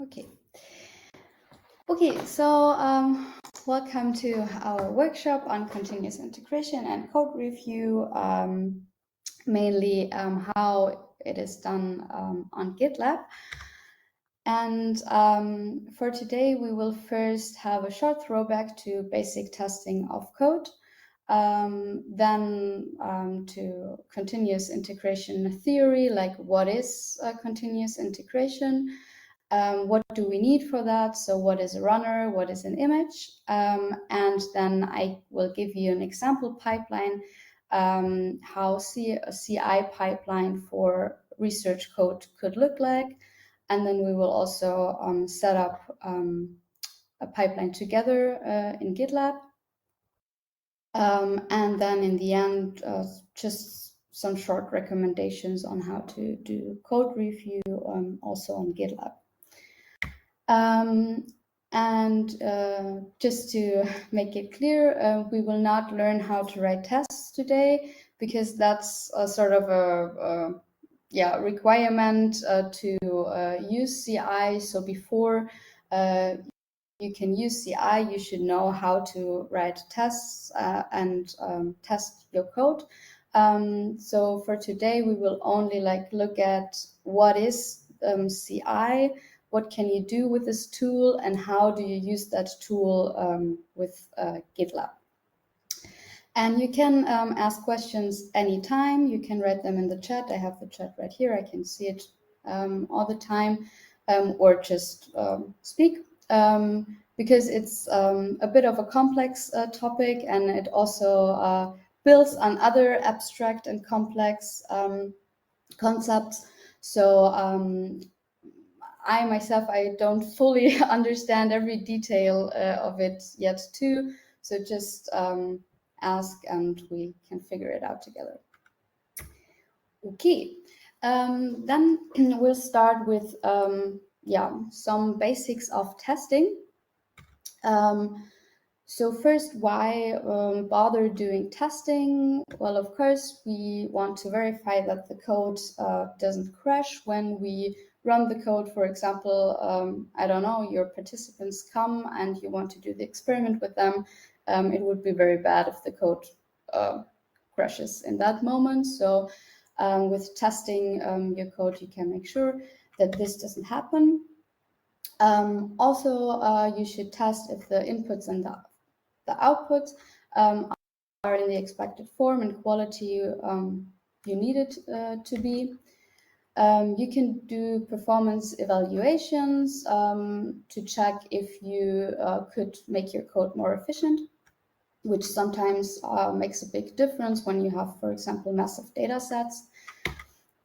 Okay. Okay, so welcome to our workshop on continuous integration and code review, mainly how it is done on GitLab. And for today, we will first have a short throwback to basic testing of code, then to continuous integration theory, like what is continuous integration, what do we need for that? So what is a runner? What is an image? And then I will give you an example pipeline, how a CI pipeline for research code could look like. And then we will also set up a pipeline together in GitLab. And then in the end, just some short recommendations on how to do code review also on GitLab. And just to make it clear, we will not learn how to write tests today, because that's a sort of a requirement to use CI. So before you can use CI, you should know how to write tests and test your code. So for today, we will only look at what is CI, what can you do with this tool, and how do you use that tool with GitLab. And you can ask questions anytime. You can write them in the chat. I have the chat right here. I can see it all the time, or just speak, because it's a bit of a complex topic, and it also builds on other abstract and complex concepts. So I myself, I don't fully understand every detail of it yet too. So just ask and we can figure it out together. Okay, then we'll start with some basics of testing. So first, why bother doing testing? Well, of course, we want to verify that the code doesn't crash when we run the code. For example, I don't know, your participants come and you want to do the experiment with them. It would be very bad if the code crashes in that moment. So with testing your code, you can make sure that this doesn't happen. Also, you should test if the inputs and the outputs are in the expected form and quality you need it to be. You can do performance evaluations to check if you could make your code more efficient, which sometimes makes a big difference when you have, for example, massive data sets.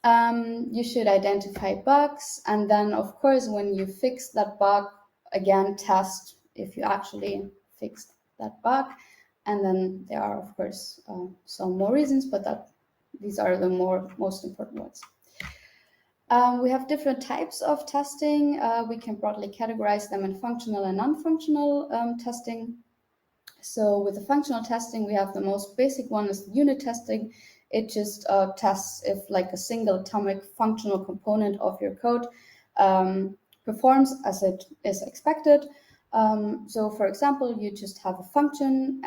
You should identify bugs, and then, of course, when you fix that bug, again, test if you actually fixed that bug. And then there are, of course, some more reasons, but these are the most important ones. We have different types of testing. We can broadly categorize them in functional and non-functional testing. So with the functional testing, we have the most basic one is unit testing. It just tests if a single atomic functional component of your code performs as it is expected. So for example, you just have a function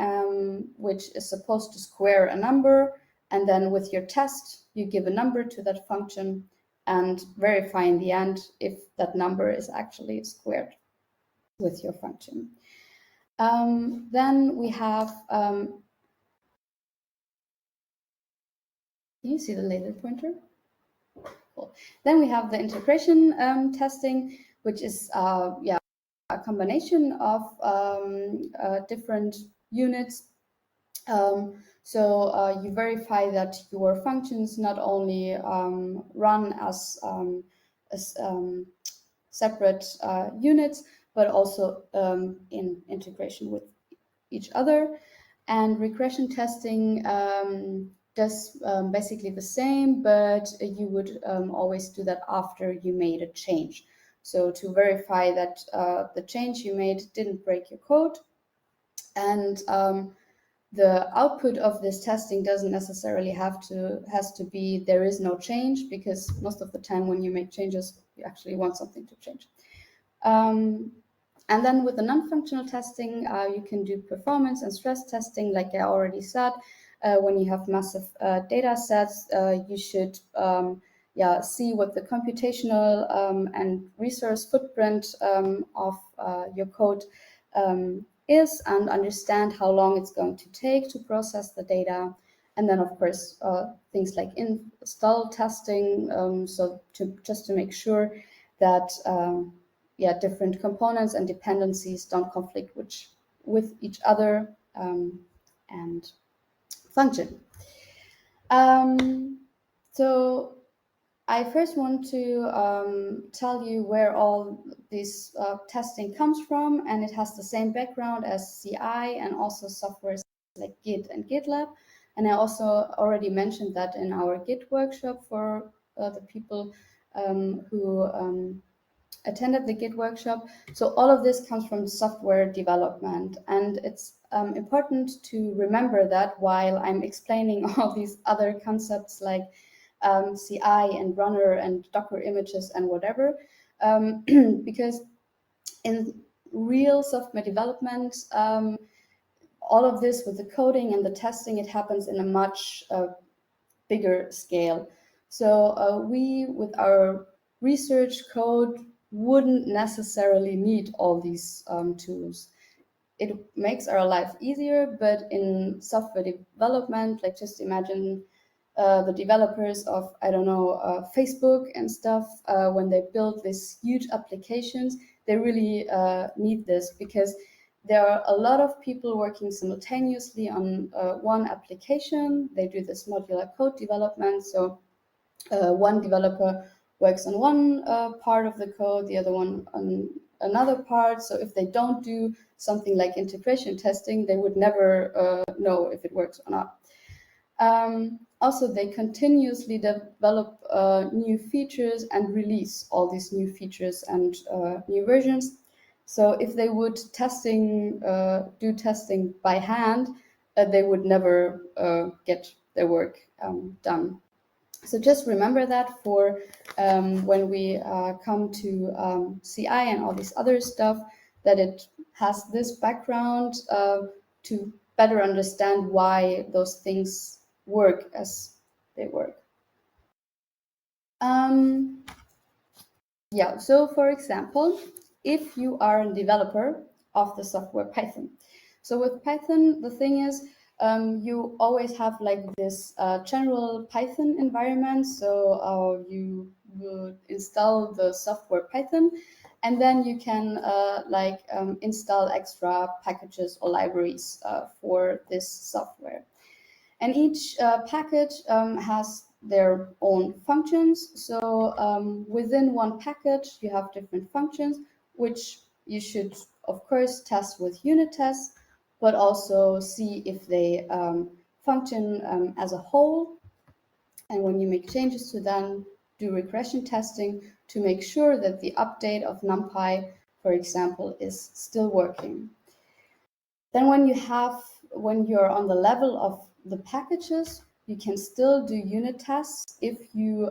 which is supposed to square a number, and then with your test, you give a number to that function and verify in the end if that number is actually squared with your function. Then we have, can you see the laser pointer? Cool. Then we have the integration testing, which is a combination of different units. So you verify that your functions not only run as separate units, but also in integration with each other. And regression testing does basically the same, but you would always do that after you made a change. So to verify that the change you made didn't break your code. And the output of this testing doesn't necessarily has to be there is no change, because most of the time when you make changes, you actually want something to change. And then with the non-functional testing, you can do performance and stress testing, like I already said. When you have massive data sets, you should see what the computational and resource footprint of your code is, and understand how long it's going to take to process the data. And then, of course, things like install testing, so just to make sure that different components and dependencies don't conflict with each other and function. So I first want to tell you where all this testing comes from, and it has the same background as CI and also softwares like Git and GitLab. And I also already mentioned that in our Git workshop for the people who attended the Git workshop. So all of this comes from software development, and it's important to remember that while I'm explaining all these other concepts like CI and runner and Docker images and whatever, because in real software development, all of this with the coding and the testing, it happens in a much bigger scale. So we, with our research code, wouldn't necessarily need all these tools. It makes our life easier, but in software development, like just imagine the developers of, I don't know, Facebook and stuff, when they build these huge applications, they really need this, because there are a lot of people working simultaneously on one application. They do this modular code development. So one developer works on one part of the code, the other one on another part. So if they don't do something like integration testing, they would never know if it works or not. Also, they continuously develop new features and release all these new features and new versions. So if they would do testing by hand, they would never get their work done. So just remember that for when we come to CI and all this other stuff, that it has this background to better understand why those things work as they work. So for example, if you are a developer of the software Python. So with Python, the thing is, you always have like this general Python environment. So you would install the software Python, and then you can install extra packages or libraries for this software. And each package has their own functions. So within one package, you have different functions, which you should, of course, test with unit tests, but also see if they function as a whole. And when you make changes to them, do regression testing to make sure that the update of NumPy, for example, is still working. Then when you're on the level of the packages, you can still do unit tests if you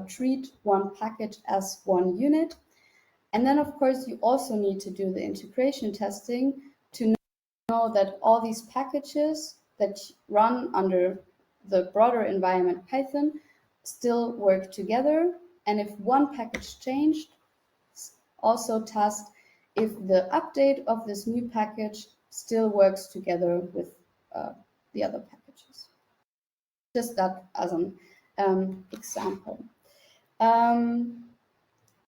treat one package as one unit. And then, of course, you also need to do the integration testing to know that all these packages that run under the broader environment Python still work together. And if one package changed, also test if the update of this new package still works together with the other packages. Just that as an example.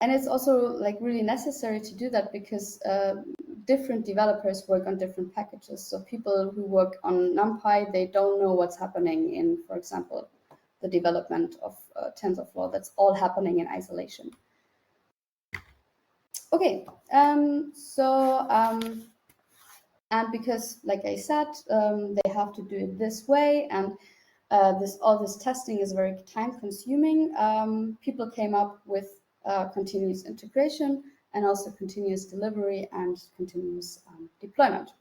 And it's also like really necessary to do that because different developers work on different packages. So people who work on NumPy, they don't know what's happening in, for example, the development of TensorFlow. That's all happening in isolation. Okay, and because, like I said, they have to do it this way, and all this testing is very time-consuming. People came up with continuous integration and also continuous delivery and continuous deployment.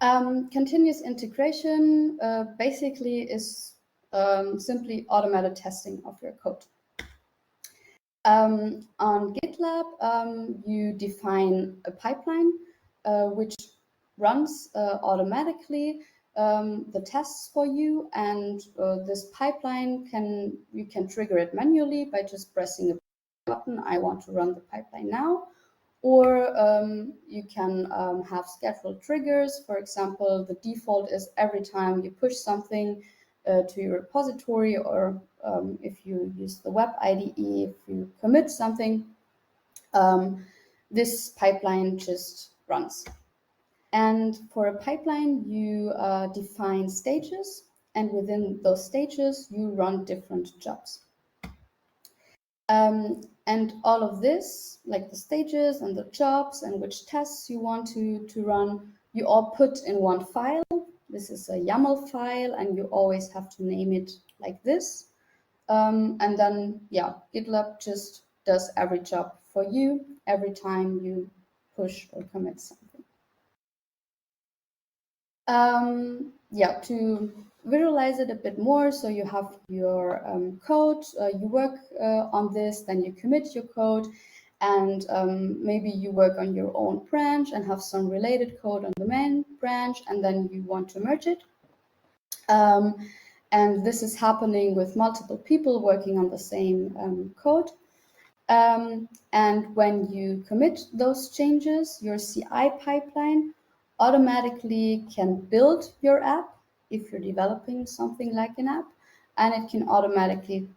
Continuous integration basically is simply automated testing of your code. On GitLab, you define a pipeline which runs automatically the tests for you, and this pipeline you can trigger it manually by just pressing a button. I want to run the pipeline now. Or you can have scheduled triggers. For example, the default is every time you push something to your repository, or if you use the web IDE, if you commit something, this pipeline just runs. And for a pipeline, you define stages, and within those stages, you run different jobs. And all of this, like the stages and the jobs and which tests you want to run, you all put in one file. This is a YAML file, and you always have to name it like this. And then, yeah, GitLab just does every job for you every time you push or commit something. Yeah, to visualize it a bit more, so you have your code, you work on this, then you commit your code, and maybe you work on your own branch and have some related code on the main branch, and then you want to merge it. And this is happening with multiple people working on the same code. And when you commit those changes, your CI pipeline automatically can build your app if you're developing something like an app, and it can automatically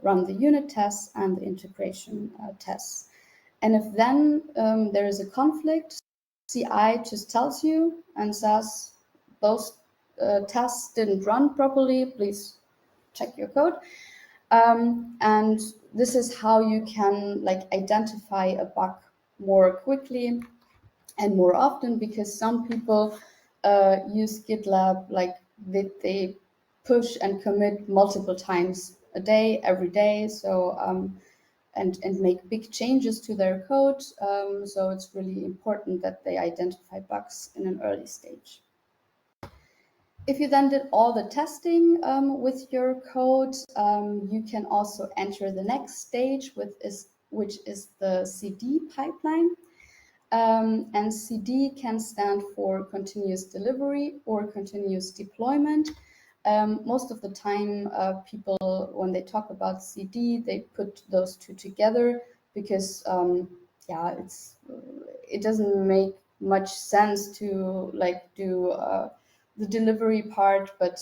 run the unit tests and the integration tests. And if then there is a conflict, CI just tells you and says, those tests didn't run properly, please check your code. And this is how you can identify a bug more quickly and more often, because some people use GitLab they push and commit multiple times a day, every day. So and make big changes to their code. So it's really important that they identify bugs in an early stage. If you then did all the testing with your code, you can also enter the next stage, which is the CD pipeline. And CD can stand for continuous delivery or continuous deployment. Most of the time, people, when they talk about CD, they put those two together because, yeah, it doesn't make much sense to do the delivery part, but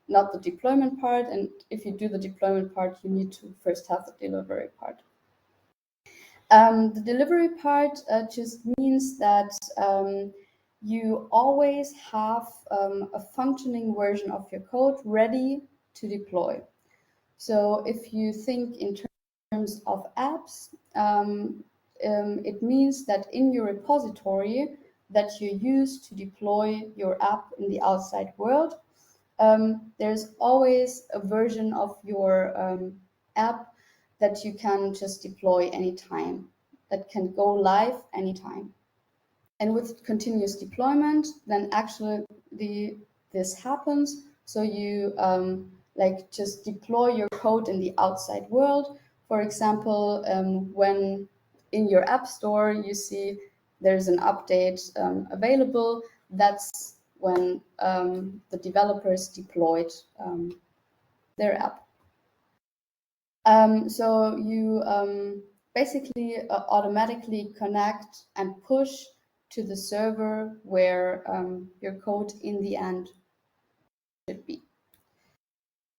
not the deployment part. And if you do the deployment part, you need to first have the delivery part. The delivery part just means that you always have a functioning version of your code ready to deploy. So if you think in terms of apps, it means that in your repository that you use to deploy your app in the outside world, there's always a version of your app that you can just deploy anytime, that can go live anytime. And with continuous deployment, then actually this happens. So you just deploy your code in the outside world. For example, when in your app store you see there's an update available, that's when the developers deployed their app. So you basically automatically connect and push to the server where your code in the end should be.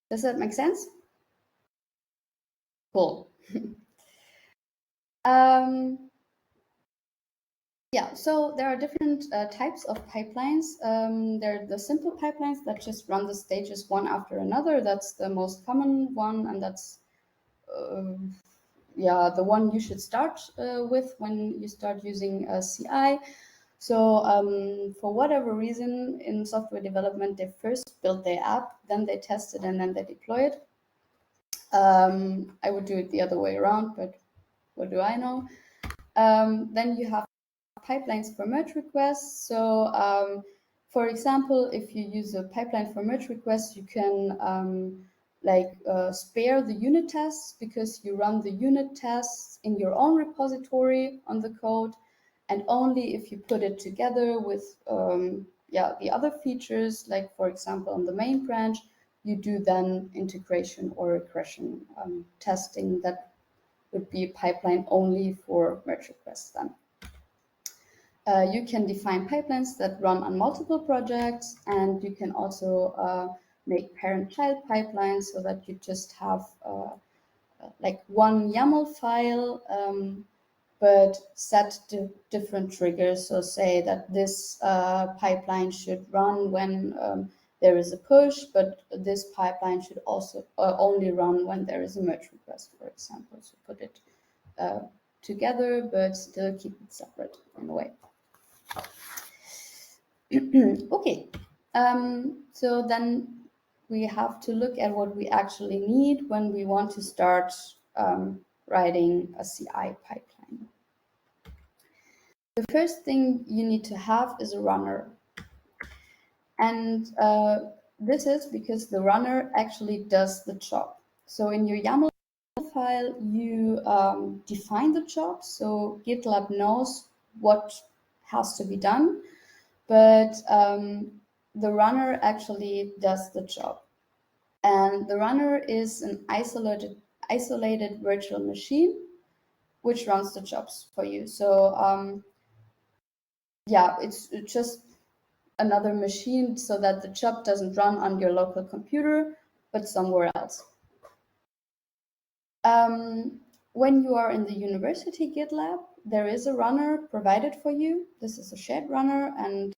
Does that make sense? Cool. Yeah, so there are different types of pipelines. There are the simple pipelines that just run the stages one after another. That's the most common one, and that's yeah, the one you should start with when you start using CI. So for whatever reason in software development, they first build their app, then they test it, and then they deploy it. I would do it the other way around, but what do I know? Then you have pipelines for merge requests. So for example, if you use a pipeline for merge requests, you can spare the unit tests, because you run the unit tests in your own repository on the code, and only if you put it together with the other features, like for example on the main branch, you do then integration or regression testing. That would be a pipeline only for merge requests then. You can define pipelines that run on multiple projects, and you can also make parent-child pipelines so that you just have like one YAML file, but set different triggers. So say that this pipeline should run when there is a push, but this pipeline should also only run when there is a merge request, for example. So put it together, but still keep it separate in a way. Okay, so then we have to look at what we actually need when we want to start writing a CI pipeline. The first thing you need to have is a runner. And this is because the runner actually does the job. So in your YAML file, you define the job. So GitLab knows what has to be done, but the runner actually does the job. And the runner is an isolated virtual machine which runs the jobs for you. So yeah, it's just another machine so that the job doesn't run on your local computer, but somewhere else. When you are in the university GitLab, there is a runner provided for you. This is a shared runner, and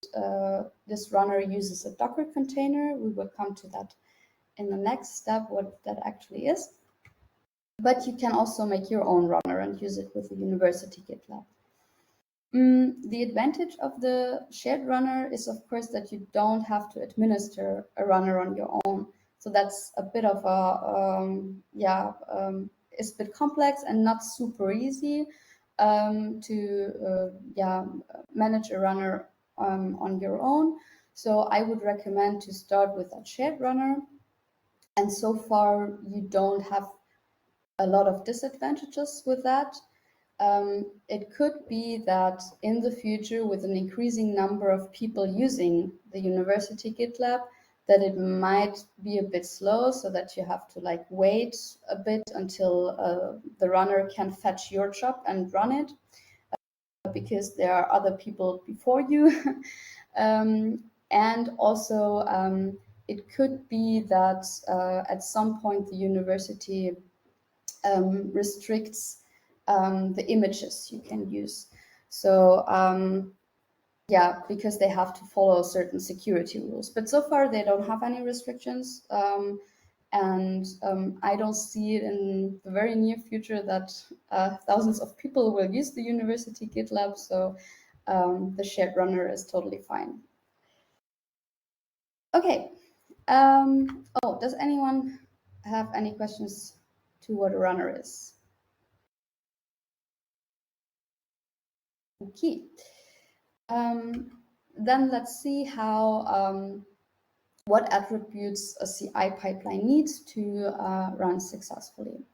this runner uses a Docker container. We will come to that in the next step, what that actually is. But you can also make your own runner and use it with the university GitLab. The advantage of the shared runner is, of course, that you don't have to administer a runner on your own. So that's a bit of a, it's a bit complex and not super easy to manage a runner on your own. So I would recommend to start with a shared runner. And so far, you don't have a lot of disadvantages with that. It could be that in the future, with an increasing number of people using the university GitLab, that it might be a bit slow, so that you have to like wait a bit until the runner can fetch your job and run it, because there are other people before you. And also, it could be that at some point the university restricts the images you can use. So yeah, because they have to follow certain security rules. But so far they don't have any restrictions. And I don't see it in the very near future that thousands of people will use the university GitLab. So the shared runner is totally fine. Okay. Oh, does anyone have any questions to what a runner is? Okay. Then let's see how what attributes a CI pipeline needs to run successfully.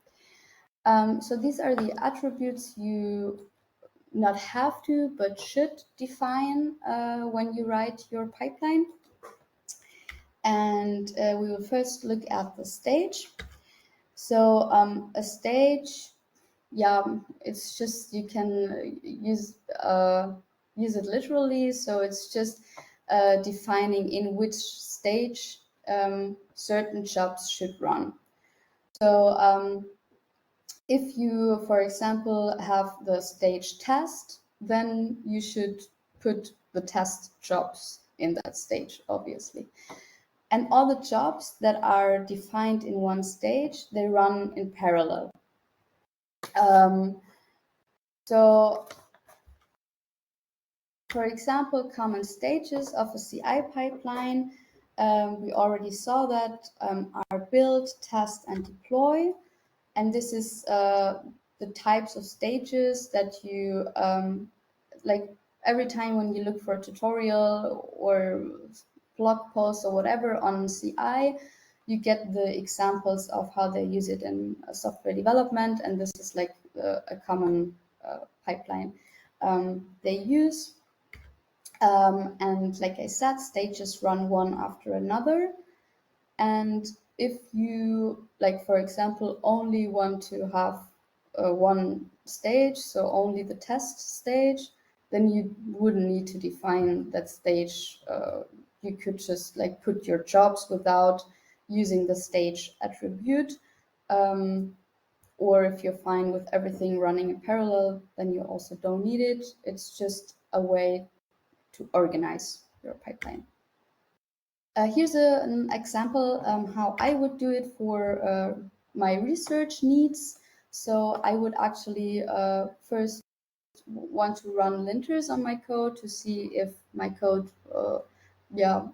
So these are the attributes you not have to, but should define when you write your pipeline. And we will first look at the stage. So a stage, yeah, it's just, you can use it literally. So it's just defining in which stage certain jobs should run. So if you, for example, have the stage test, then you should put the test jobs in that stage, obviously. And all the jobs that are defined in one stage, they run in parallel. So, for example, common stages of a CI pipeline, we already saw that are build, test, and deploy. And this is the types of stages that you, like every time when you look for a tutorial or blog post or whatever on CI, you get the examples of how they use it in software development, and this is like a common pipeline they use. And like I said, stages run one after another. And if you, like, for example, only want to have one stage, so only the test stage, then you wouldn't need to define that stage. You could just like put your jobs without using the stage attribute. Or if you're fine with everything running in parallel, then you also don't need it. It's just a way to organize your pipeline. Here's an example how I would do it for my research needs. So I would actually first want to run linters on my code to see if my code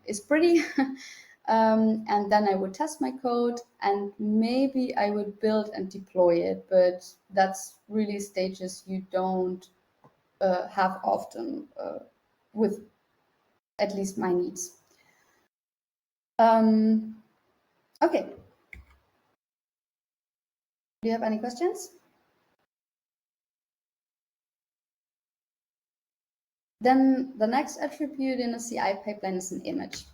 is pretty. And then I would test my code, and maybe I would build and deploy it, but that's really stages you don't have often with at least my needs. Okay. Do you have any questions? Then the next attribute in a CI pipeline is an image.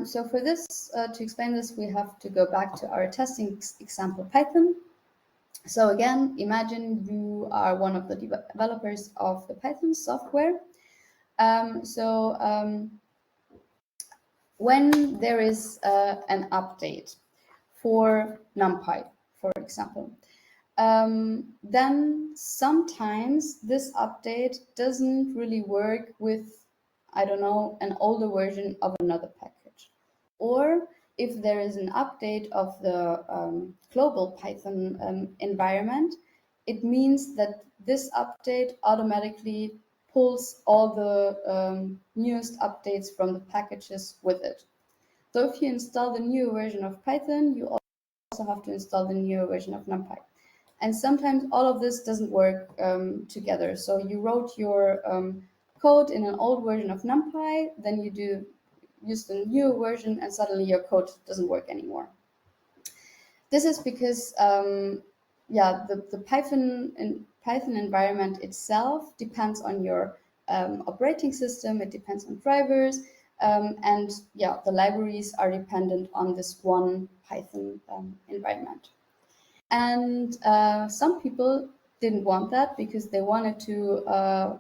So for this, to explain this, we have to go back to our testing example Python. So again, imagine you are one of the developers of the Python software. When there is an update for NumPy, for example, then sometimes this update doesn't really work with, I don't know, an older version of another package. Or if there is an update of the global Python environment, it means that this update automatically pulls all the newest updates from the packages with it. So if you install the new version of Python, you also have to install the new version of NumPy. And sometimes all of this doesn't work together. So you wrote your code in an old version of NumPy, then you use the new version, and suddenly your code doesn't work anymore. This is because, the Python environment itself depends on your operating system. It depends on drivers, and the libraries are dependent on this one Python environment. And some people didn't want that because they wanted to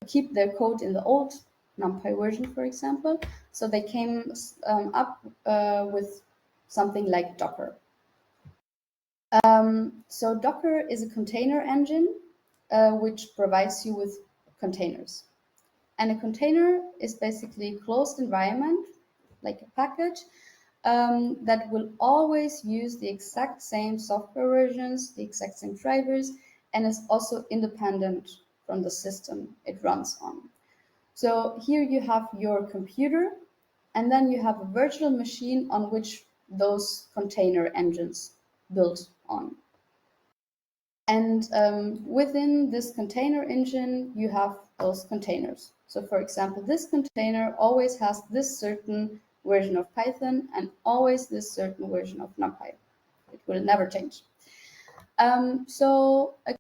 keep their code in the old NumPy version, for example. So they came up with something like Docker. So Docker is a container engine which provides you with containers. And a container is basically a closed environment, like a package, that will always use the exact same software versions, the exact same drivers, and is also independent from the system it runs on. So here you have your computer, and then you have a virtual machine on which those container engines build on. And within this container engine, you have those containers. So for example, this container always has this certain version of Python and always this certain version of NumPy. It will never change. So a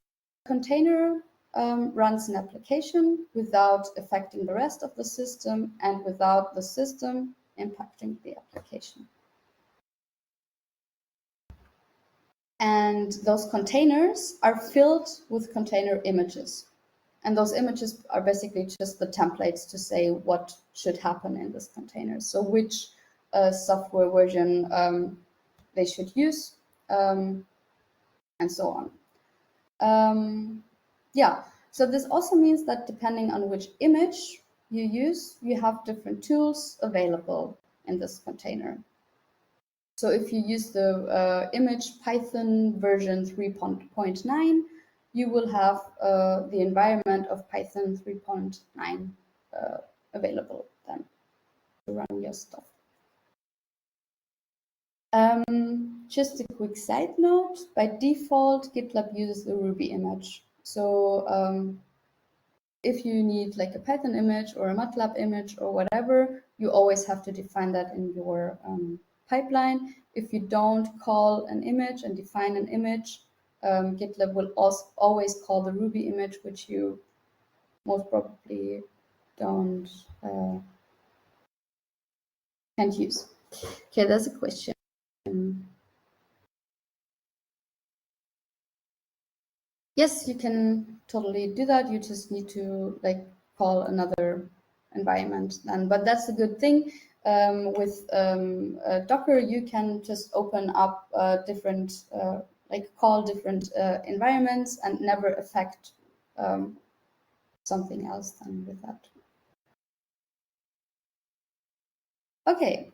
container runs an application without affecting the rest of the system and without the system impacting the application. And those containers are filled with container images. And those images are basically just the templates to say what should happen in this container. So which software version they should use, and so on. So this also means that depending on which image you use, you have different tools available in this container. So if you use the image Python version 3.9, you will have the environment of Python 3.9 available then to run your stuff. Just a quick side note, by default, GitLab uses the Ruby image. So if you need like a Python image or a MATLAB image or whatever, you always have to define that in your pipeline. If you don't call an image and define an image, GitLab will also always call the Ruby image, which you most probably don't can't use. Okay, that's a question. Yes, you can totally do that. You just need to like call another environment then. But that's a good thing. With Docker, you can just open up different, like call different environments and never affect something else then with that. Okay.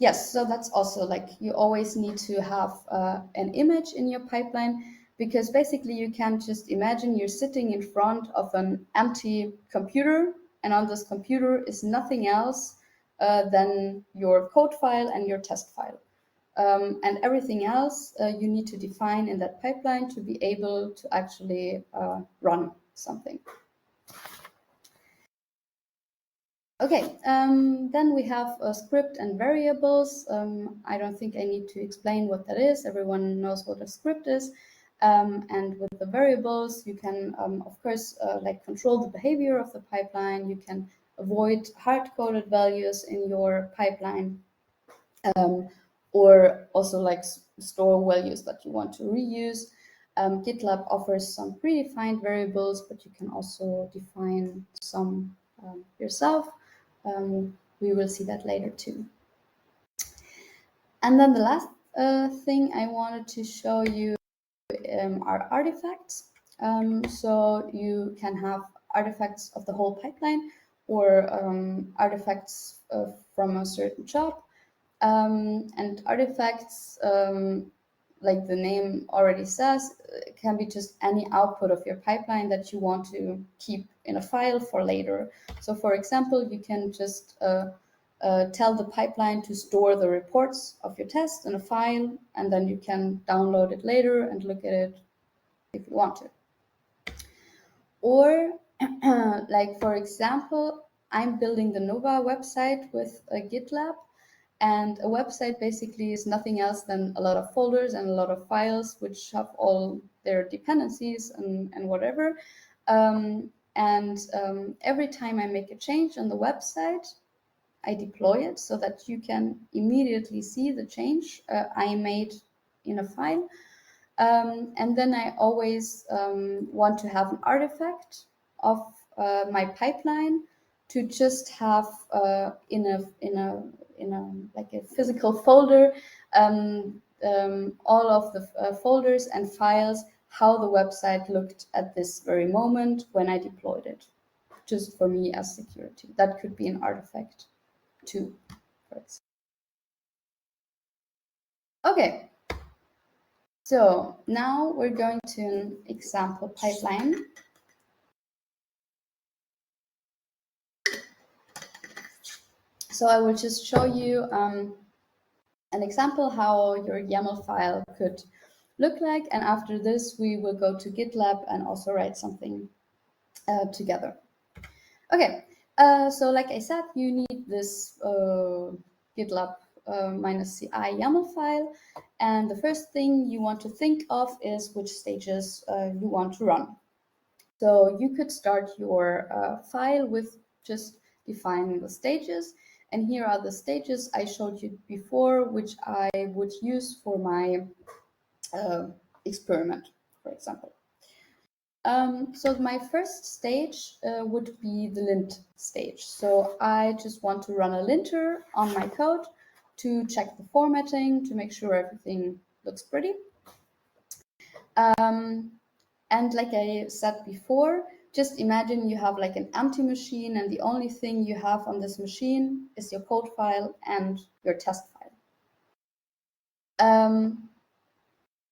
Yes, so that's also like you always need to have an image in your pipeline, because basically you can just imagine you're sitting in front of an empty computer, and on this computer is nothing else than your code file and your test file. And everything else you need to define in that pipeline to be able to actually run something. Okay, then we have a script and variables. I don't think I need to explain what that is. Everyone knows what a script is. And with the variables, you can, of course, like control the behavior of the pipeline. You can avoid hard-coded values in your pipeline, or also like store values that you want to reuse. GitLab offers some predefined variables, but you can also define some yourself. We will see that later too. And then the last thing I wanted to show you are artifacts. So you can have artifacts of the whole pipeline, or artifacts from a certain job. And artifacts, like the name already says, can be just any output of your pipeline that you want to keep in a file for later. So for example, you can just tell the pipeline to store the reports of your test in a file, and then you can download it later and look at it if you want to. Or like, for example, I'm building the NOWA website with GitLab. And a website basically is nothing else than a lot of folders and a lot of files, which have all their dependencies and whatever. Every time I make a change on the website, I deploy it so that you can immediately see the change I made in a file. And then I always want to have an artifact of my pipeline to just have in a like a physical folder all of the folders and files, how the website looked at this very moment when I deployed it, just for me as security. That could be an artifact too, for example. Okay, so now we're going to an example pipeline. So I will just show you an example how your YAML file could look like. And after this, we will go to GitLab and also write something together. Okay, so like I said, you need this GitLab -CI YAML file. And the first thing you want to think of is which stages you want to run. So you could start your file with just defining the stages. And here are the stages I showed you before, which I would use for my experiment, for example. So my first stage would be the lint stage. So I just want to run a linter on my code to check the formatting, to make sure everything looks pretty. And like I said before, just imagine you have like an empty machine, and the only thing you have on this machine is your code file and your test file.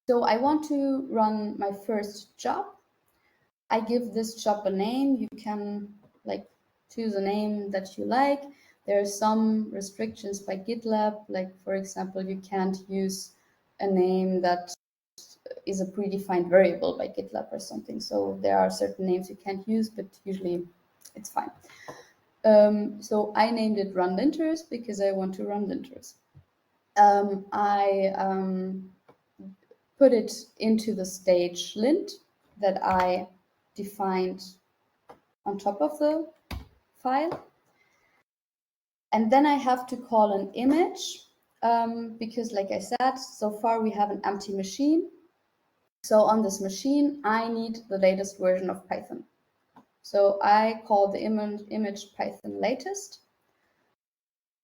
So I want to run my first job. I give this job a name. You can like choose a name that you like. There are some restrictions by GitLab, like for example, you can't use a name that is a predefined variable by GitLab or something. So there are certain names you can't use, but usually it's fine. So I named it run linters because I want to run linters. I put it into the stage lint that I defined on top of the file. And then I have to call an image because, like I said, so far we have an empty machine. So on this machine, I need the latest version of Python. So I call the image Python latest.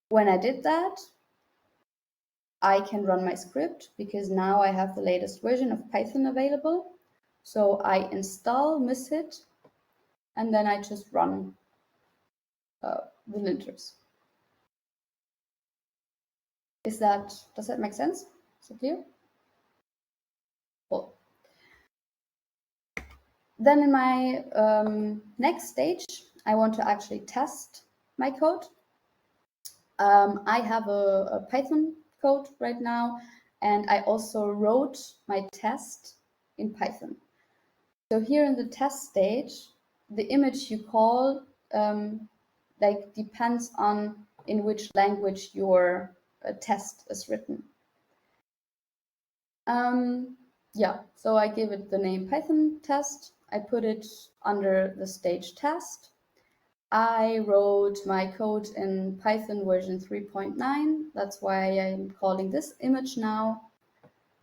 When I did that, I can run my script because now I have the latest version of Python available. So I install mishit, and then I just run the linters. Does that make sense? Is it clear? Cool. Then in my next stage, I want to actually test my code. I have a Python code right now, and I also wrote my test in Python. So here in the test stage, the image you call like depends on in which language your test is written. Yeah, so I give it the name Python test. I put it under the stage test. I wrote my code in Python version 3.9. That's why I'm calling this image now.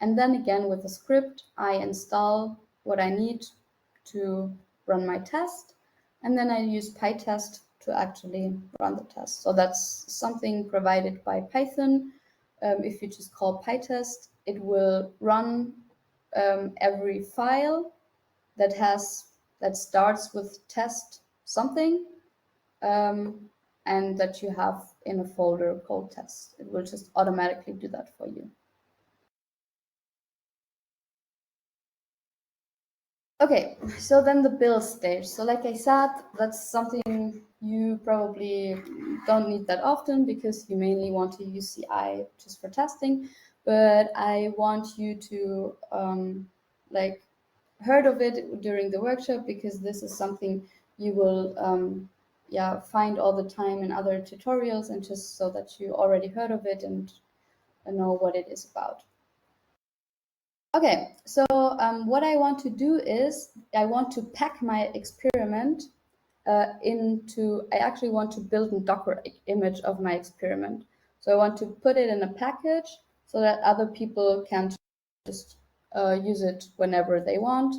And then again with the script, I install what I need to run my test. And then I use PyTest to actually run the test. So that's something provided by Python. If you just call PyTest, it will run every file that starts with test something and that you have in a folder called test. It will just automatically do that for you. Okay, so then the build stage. So like I said, that's something you probably don't need that often because you mainly want to use CI just for testing. But I want you to like heard of it during the workshop because this is something you will find all the time in other tutorials, and just so that you already heard of it and know what it is about. Okay, so what I want to do is I want to pack my experiment I actually want to build a Docker image of my experiment. So I want to put it in a package so that other people can just use it whenever they want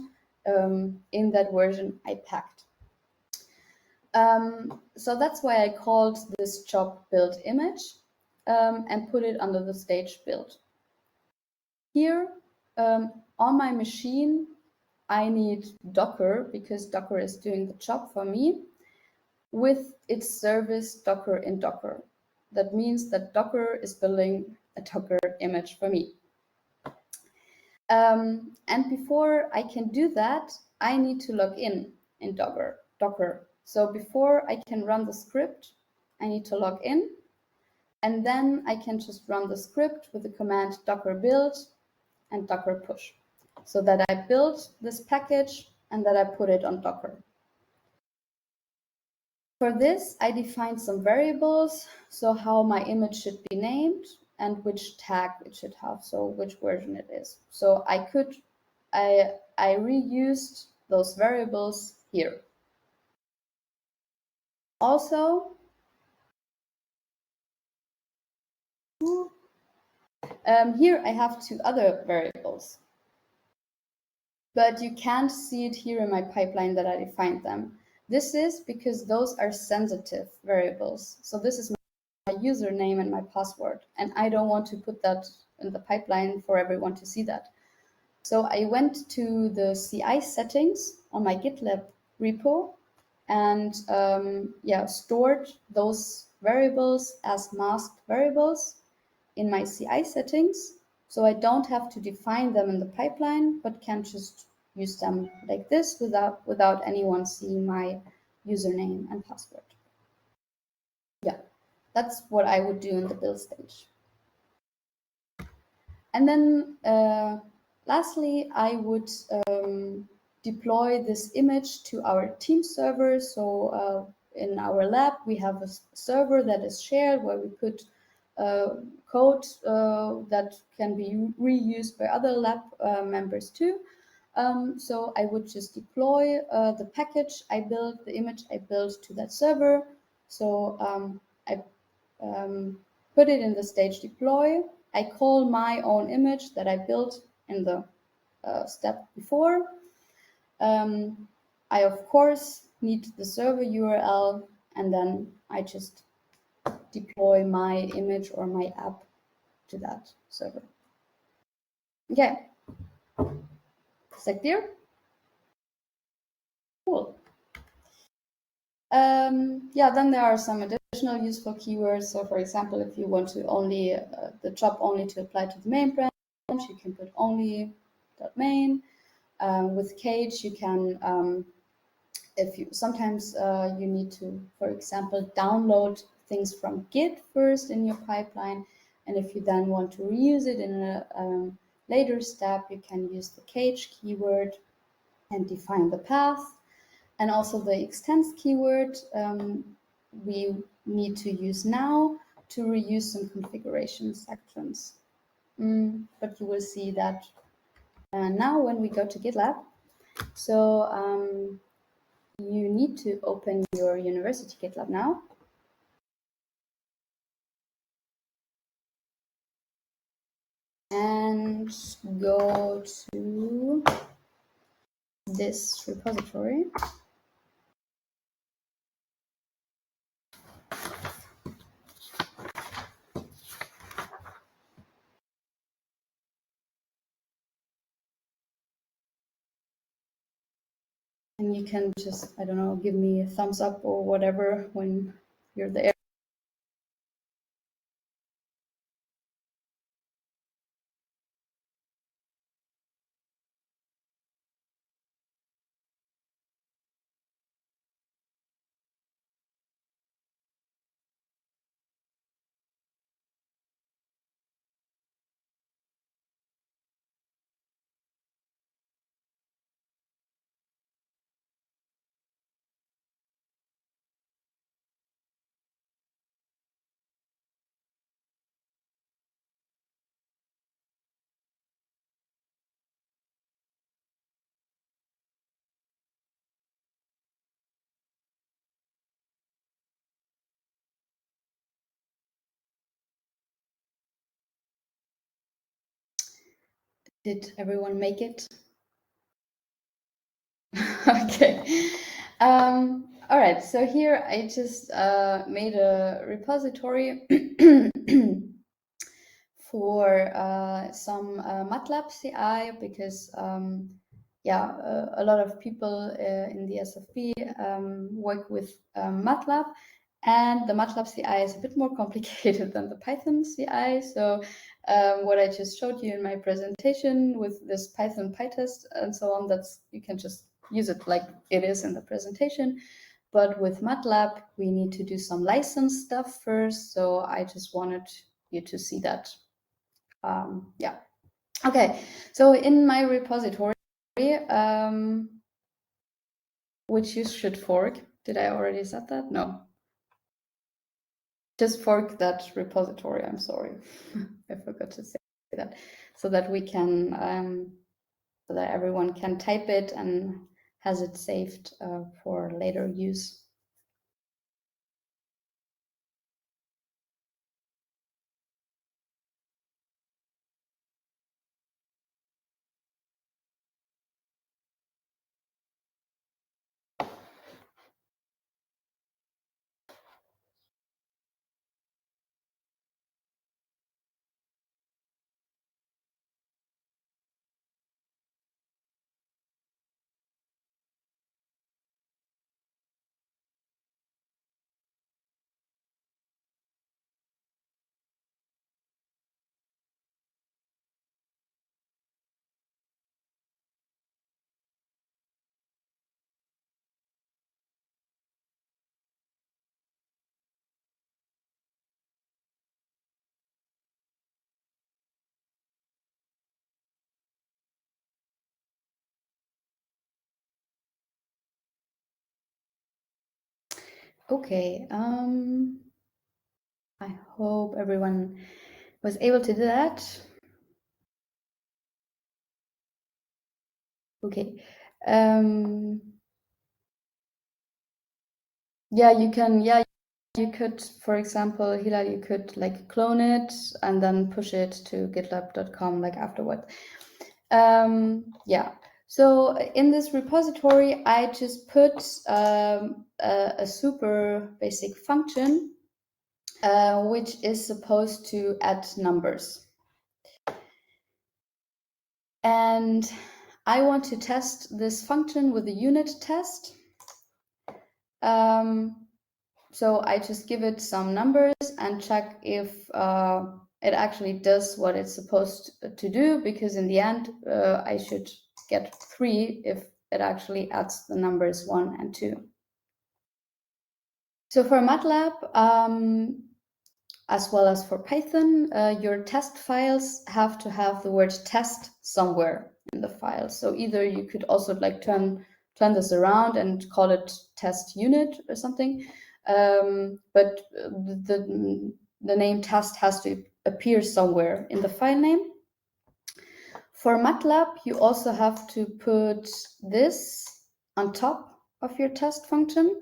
in that version I packed. So that's why I called this job build image and put it under the stage build. Here on my machine, I need Docker because Docker is doing the job for me with its service Docker in Docker. That means that Docker is building a Docker image for me. And before I can do that, I need to log in Docker. So before I can run the script, I need to log in. And then I can just run the script with the command docker build and docker push, so that I build this package and that I put it on Docker. For this, I defined some variables, so how my image should be named and which tag it should have, so which version it is. So I reused those variables here. Also, here I have two other variables, but you can't see it here in my pipeline that I defined them. This is because those are sensitive variables. So this is my username and my password, and I don't want to put that in the pipeline for everyone to see that. So I went to the CI settings on my GitLab repo and stored those variables as masked variables in my CI settings. So I don't have to define them in the pipeline, but can just use them like this without anyone seeing my username and password. Yeah, that's what I would do in the build stage. And then lastly, I would deploy this image to our team server. So in our lab, we have a server that is shared where we put code that can be reused by other lab members too. So I would just deploy the package I built, the image I built to that server. So I put it in the stage deploy. I call my own image that I built in the step before. I, of course, need the server URL, and then I just deploy my image or my app to that server. Okay, is that clear? Cool. Yeah, then there are some additional useful keywords. So for example, if you want to only, the job only to apply to the main branch, you can put only .main. With cage, you can, if you, sometimes you need to, for example, download things from Git first in your pipeline. And if you then want to reuse it in a later step, you can use the cage keyword and define the path. And also the extends keyword, we need to use now to reuse some configuration sections. But you will see that now when we go to GitLab. So you need to open your university GitLab now. And go to this repository. And you can just, I don't know, give me a thumbs up or whatever when you're there. Did everyone make it? Okay. All right, so here I just made a repository for some MATLAB CI because yeah, a lot of people in the SFP work with MATLAB, and the MATLAB CI is a bit more complicated than the Python CI. So what I just showed you in my presentation with this Python PyTest and so on, that's, you can just use it like it is in the presentation. But with MATLAB, we need to do some license stuff first. So I just wanted you to see that. Yeah. Okay. So in my repository, which you should fork. Did I already said that? No. Just fork that repository. I'm sorry. I forgot to say that. So that we can, so that everyone can type it and has it saved for later use. Okay, I hope everyone was able to do that. Okay. Yeah, you can, you could, for example, Hilal, you could like clone it and then push it to gitlab.com like afterward. Yeah, so in this repository, I just put a super basic function, which is supposed to add numbers. And I want to test this function with a unit test. So I just give it some numbers and check if it actually does what it's supposed to do, because in the end, I should get 3 if it actually adds the numbers 1 and 2. So for MATLAB, as well as for Python, your test files have to have the word test somewhere in the file. So either you could also like turn this around and call it test unit or something, but the name test has to appear somewhere in the file name. For MATLAB, you also have to put this on top of your test function.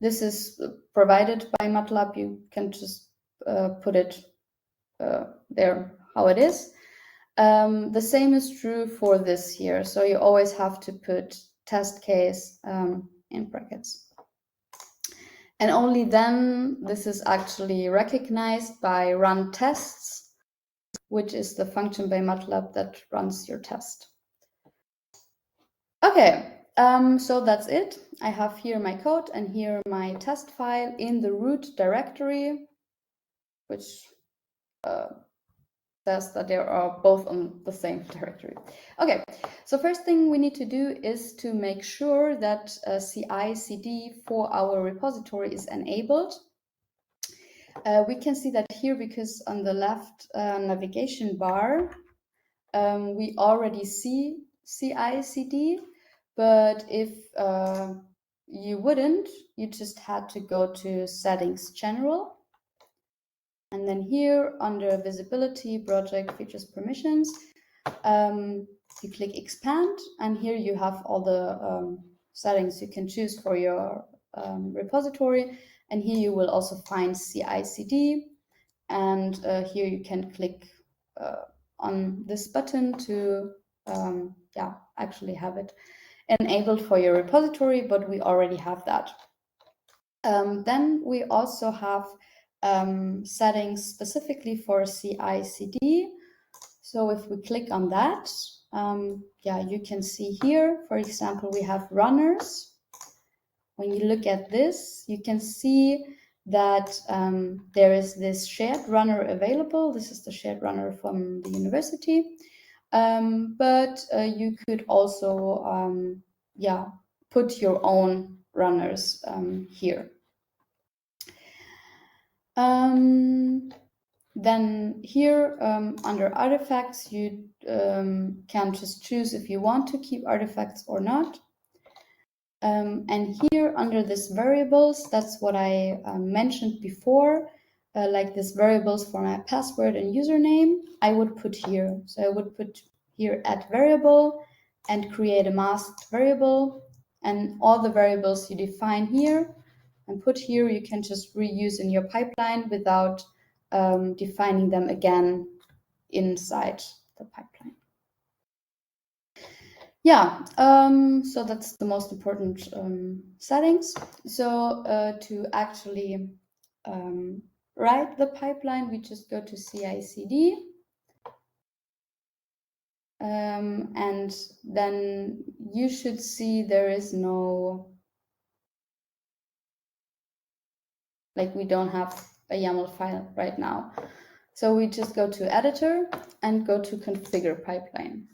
This is provided by MATLAB. You can just put it there how it is. The same is true for this here. So you always have to put test case in brackets. And only then this is actually recognized by run tests, which is the function by MATLAB that runs your test. Okay, so that's it. I have here my code and here my test file in the root directory, which says that they are both on the same directory. Okay, so first thing we need to do is to make sure that CI/CD for our repository is enabled. We can see that here because on the left navigation bar, we already see CI/CD, but if you wouldn't, you just had to go to Settings General. And then here under Visibility, Project Features Permissions, you click Expand, and here you have all the settings you can choose for your repository. And here you will also find CI/CD, and here you can click on this button to actually have it enabled for your repository, but we already have that. Then we also have settings specifically for CI/CD. So if we click on that, you can see here, for example, we have runners. When you look at this, you can see that there is this shared runner available. This is the shared runner from the university. But you could also, put your own runners here. Then here under artifacts, you can just choose if you want to keep artifacts or not. And here under this variables, that's what I mentioned before, like this variables for my password and username, I would put here. So I would put here add variable and create a masked variable, and all the variables you define here and put here, you can just reuse in your pipeline without defining them again inside the pipeline. Yeah, so that's the most important settings. So to actually write the pipeline, we just go to CI/CD. And then you should see there is no, like we don't have a YAML file right now. So we just go to editor and go to configure pipeline.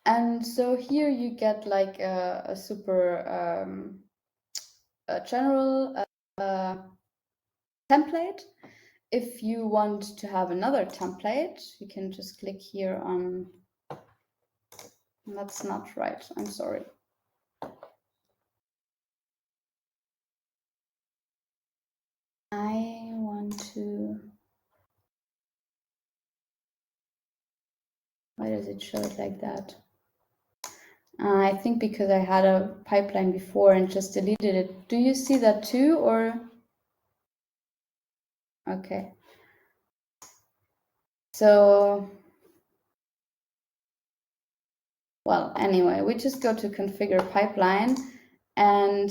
And so here you get like a super general template. If you want to have another template, you can just click here on, that's not right, I'm sorry. I want to, why does it show it like that? I think because I had a pipeline before and just deleted it. Do you see that too, or? Okay. So, well, anyway, we just go to configure pipeline, and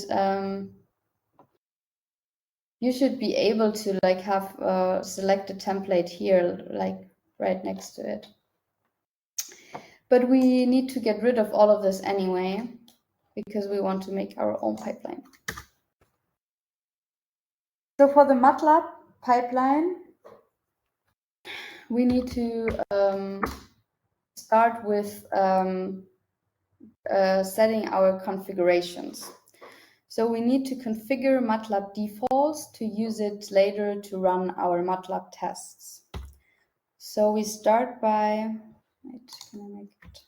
you should be able to like have select a template here, like right next to it. But we need to get rid of all of this anyway, because we want to make our own pipeline. So for the MATLAB pipeline, we need to start with setting our configurations. So we need to configure MATLAB defaults to use it later to run our MATLAB tests. So we start by, wait, can I make it?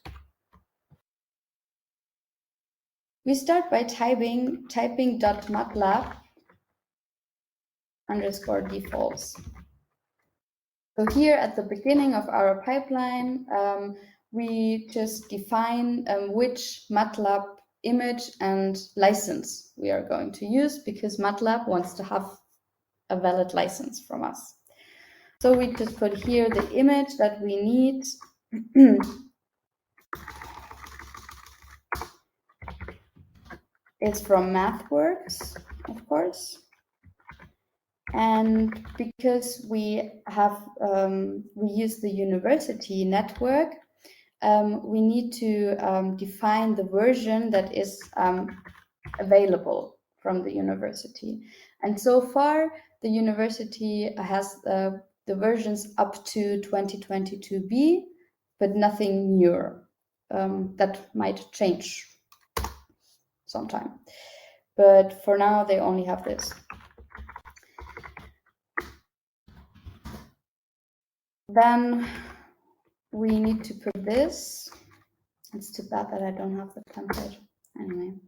We start by typing .matlab _ defaults. So here at the beginning of our pipeline, we just define which MATLAB image and license we are going to use, because MATLAB wants to have a valid license from us. So we just put here the image that we need. It's from MathWorks, of course. And because we have we use the university network, we need to define the version that is available from the university. And so far, the university has the versions up to 2022b, but nothing newer. That might change sometime. But for now, they only have this. Then we need to put this. It's too bad that I don't have the template. Anyway.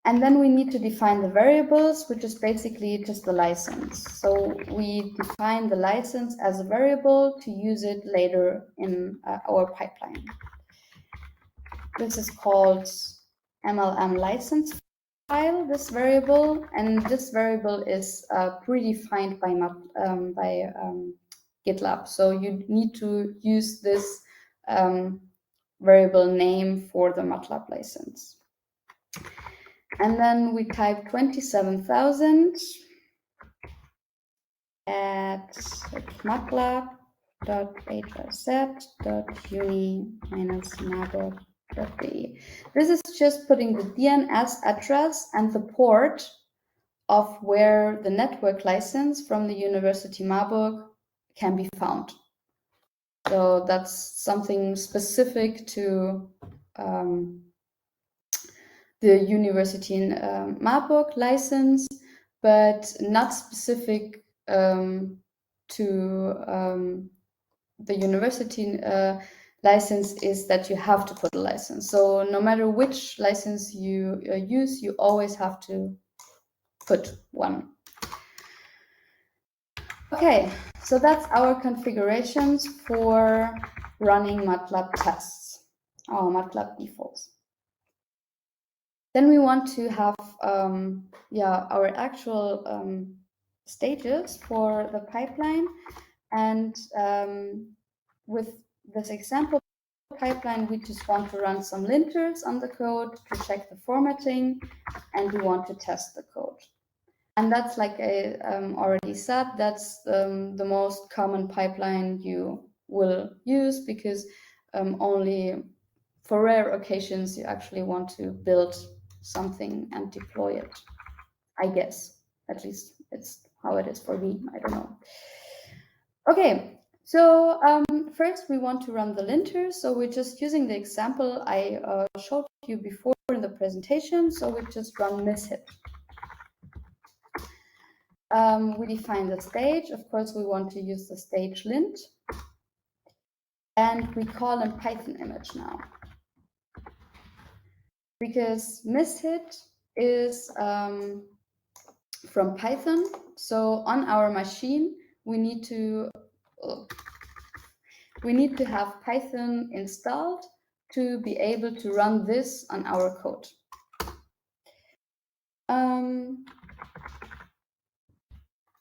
And then we need to define the variables, which is basically just the license. So we define the license as a variable to use it later in our pipeline. This is called MLM license file, this variable, and this variable is predefined by GitLab. So you need to use this variable name for the MATLAB license. And then we type 27,000 at matlab.hz.uni-marburg.de. This is just putting the DNS address and the port of where the network license from the University Marburg can be found. So that's something specific to the University in Marburg license, but not specific to the university license is that you have to put a license. So no matter which license you use, you always have to put one. Okay, so that's our configurations for running MATLAB tests, our MATLAB defaults. Then we want to have our actual stages for the pipeline. And with this example pipeline, we just want to run some linters on the code to check the formatting, and we want to test the code. And that's, like I already said, that's the most common pipeline you will use, because only for rare occasions you actually want to build something and deploy it, I guess. At least it's how it is for me. I don't know. Okay, so first we want to run the linter. So we're just using the example I showed you before in the presentation. So we just run mishit. We define the stage. Of course, we want to use the stage lint. And we call a Python image now, because mishit is from Python. So on our machine, we need to have Python installed to be able to run this on our code.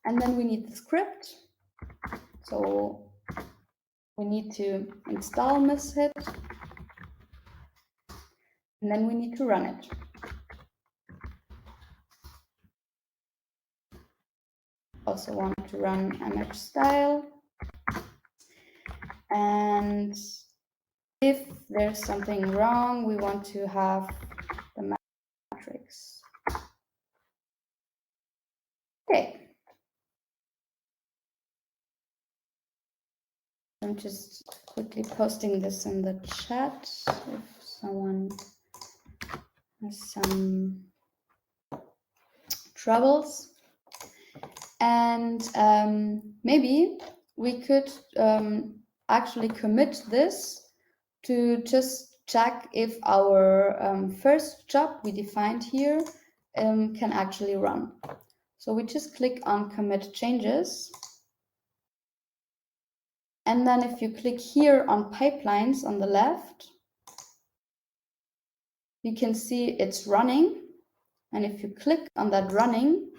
And then we need the script. So we need to install mishit, and then we need to run it. Also want to run mh style. And if there's something wrong, we want to have the matrix. Okay. I'm just quickly posting this in the chat if someone has some troubles. And maybe we could actually commit this to just check if our first job we defined here can actually run. So we just click on commit changes. And then if you click here on pipelines on the left, you can see it's running. And if you click on that running,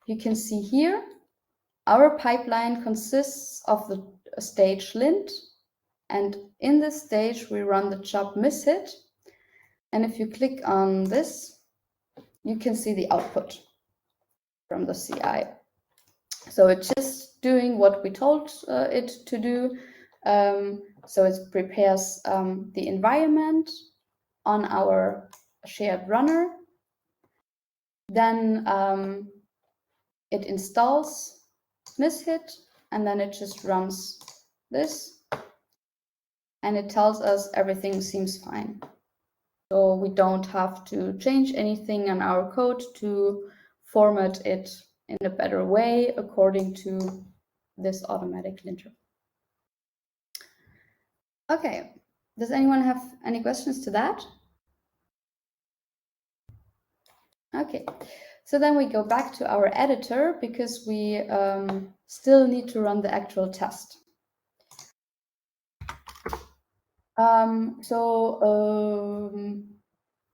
you can see here, our pipeline consists of the stage lint. And in this stage, we run the job mishit. And if you click on this, you can see the output from the CI. So it's just doing what we told it to do. So it prepares the environment on our shared runner. Then it installs mishit, and then it just runs this. And it tells us everything seems fine. So we don't have to change anything on our code to format it in a better way according to this automatic linter. Okay, does anyone have any questions to that? Okay, so then we go back to our editor because we still need to run the actual test.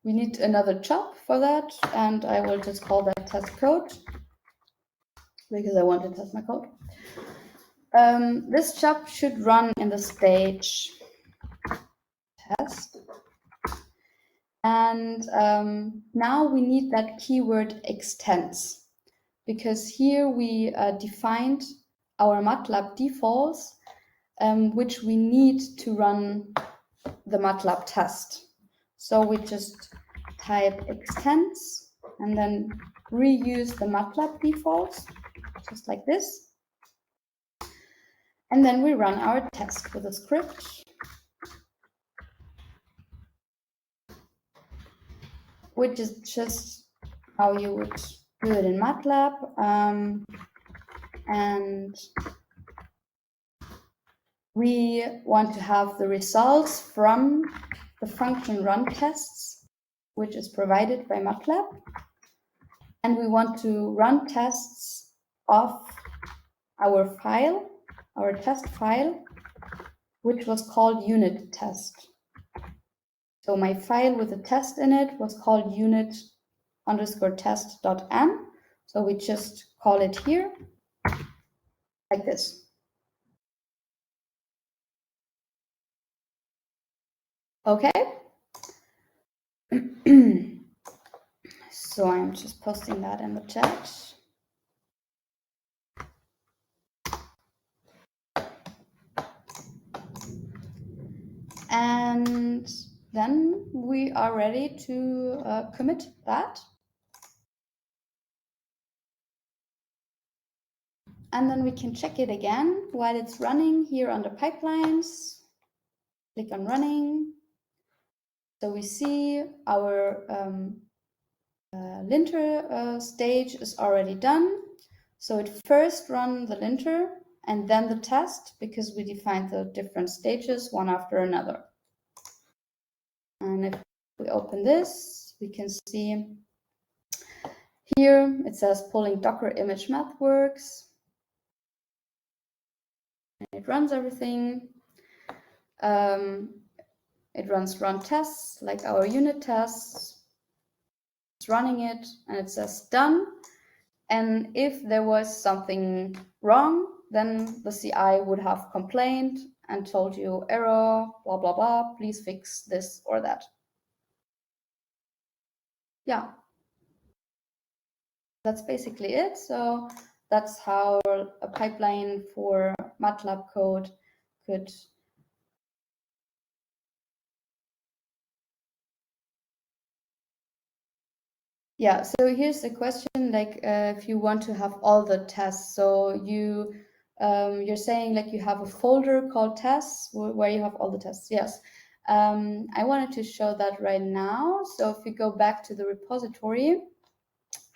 We need another job for that, and I will just call that test code because I want to test my code. This job should run in the stage test. And now we need that keyword extends, because here we defined our MATLAB defaults, which we need to run the MATLAB test. So we just type extends and then reuse the MATLAB defaults, just like this. And then we run our test with a script, which is just how you would do it in MATLAB. And we want to have the results from the function run tests, which is provided by MATLAB. And we want to run tests of our file, our test file, which was called unit test. So my file with a test in it was called unit_test.m. So we just call it here like this. Okay. So I'm just posting that in the chat. And then we are ready to commit that. And then we can check it again while it's running here under pipelines. Click on running. So we see our linter stage is already done. So it first runs the linter and then the test, because we defined the different stages one after another. And if we open this, we can see Here it says pulling Docker image math works. And it runs everything. It runs run tests, like our unit tests. It's running it, and it says done. And if there was something wrong, then the CI would have complained and told you error, blah, blah, blah, please fix this or that. Yeah, that's basically it. So that's how a pipeline for MATLAB code could. Yeah, so here's the question, like if you want to have all the tests, so you're saying like you have a folder called tests where you have all the tests. Yes, I wanted to show that right now. So if you go back to the repository,